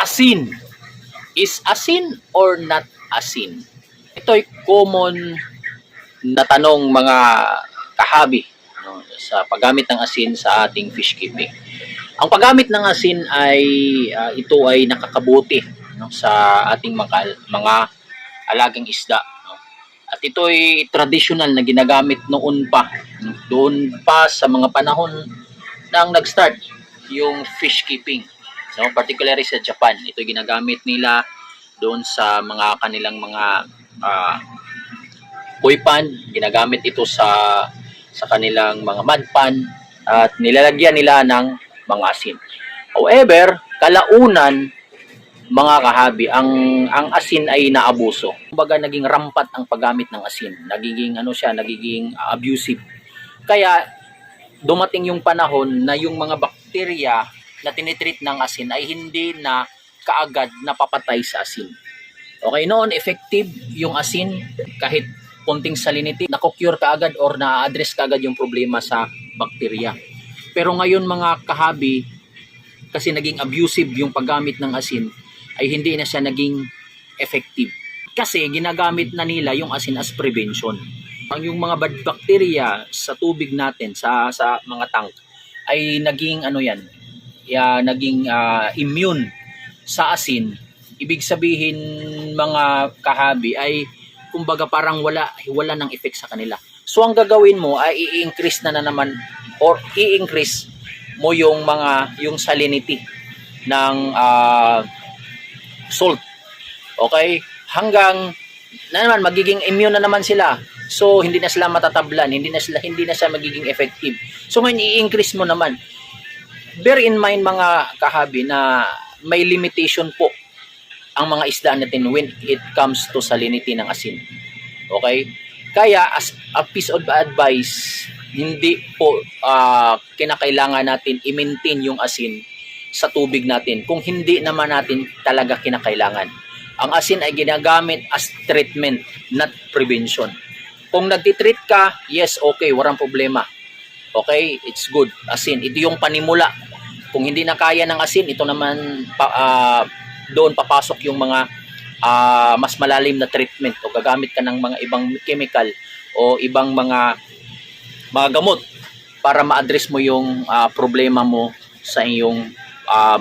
Asin. Is asin or not asin? Ito'y common na tanong mga kahabi, no, sa paggamit ng asin sa ating fish keeping. Ang paggamit ng asin ay ito ay nakakabuti, no, sa ating mga alagang isda. No? At ito ay traditional na ginagamit noon pa, no? Doon pa sa mga panahon nang nag-start yung fish keeping. So, particularly sa Japan, ito ginagamit nila doon sa mga kanilang mga koi pan. Ginagamit ito sa kanilang mga mud pan at nilalagyan nila ng mga asin. However, kalaunan mga kahabi, ang asin ay naabuso. Kumbaga naging rampat ang paggamit ng asin. Nagiging nagiging abusive. Kaya dumating yung panahon na yung mga bakterya na tinitreat ng asin ay hindi na kaagad napapatay sa asin. Okay, noon effective yung asin kahit konting salinity, nako-cure kaagad or na-address kaagad yung problema sa bakterya. Pero ngayon mga kahabi, kasi naging abusive yung paggamit ng asin, ay hindi na siya naging effective. Kasi ginagamit na nila yung asin as prevention. Yung mga bad bacteria sa tubig natin, sa mga tank, ay naging naging immune sa asin. Ibig sabihin mga kahabi ay kumbaga parang wala ng effect sa kanila. So ang gagawin mo ay i-increase na naman or i-increase mo yung salinity ng salt. Okay? Hanggang na naman magiging immune na naman sila. So hindi na sila matatablan, hindi na siya magiging effective. So ngayon i-increase mo naman. Bear in mind mga kahabi na may limitation po ang mga isda natin when it comes to salinity ng asin. Okay? Kaya as a piece of advice, hindi po kinakailangan natin i-maintain yung asin sa tubig natin kung hindi naman natin talaga kinakailangan. Ang asin ay ginagamit as treatment, not prevention. Kung nagtitreat ka, yes, okay, walang problema. Okay, it's good. Asin, ito yung panimula. Kung hindi na kaya ng asin, ito naman doon papasok yung mga mas malalim na treatment o gagamit ka ng mga ibang chemical o ibang mga gamot para ma-address mo yung problema mo sa iyong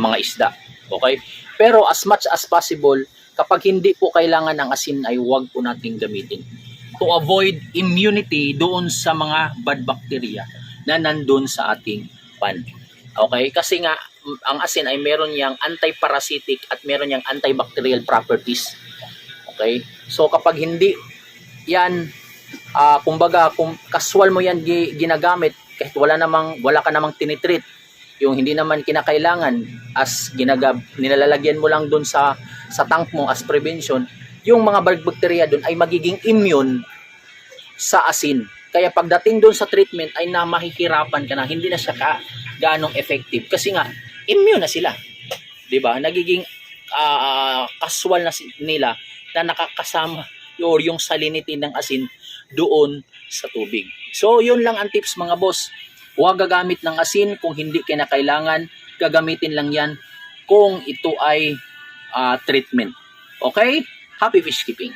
mga isda. Okay? Pero as much as possible, kapag hindi po kailangan ng asin ay huwag po nating gamitin to avoid immunity doon sa mga bad bacteria na nandun sa ating pan. Okay? Kasi nga, ang asin ay meron yang anti-parasitic at meron yang antibacterial properties. Okay? So, kapag hindi yan, kumbaga, kung casual mo yan ginagamit, kahit wala ka namang tinitreat, yung hindi naman kinakailangan as nilalagyan mo lang dun sa tank mo as prevention, yung mga bacteria dun ay magiging immune sa asin. Kaya pagdating dun sa treatment ay mahihirapan ka na, hindi na siya gaanong effective kasi nga immune na sila. 'Di ba? Nagiging casual na nila na nakakasama yung salinity ng asin doon sa tubig. So, yun lang ang tips mga boss. Huwag gagamit ng asin kung hindi kinakailangan. Gagamitin lang yan kung ito ay treatment. Okay? Happy fish keeping!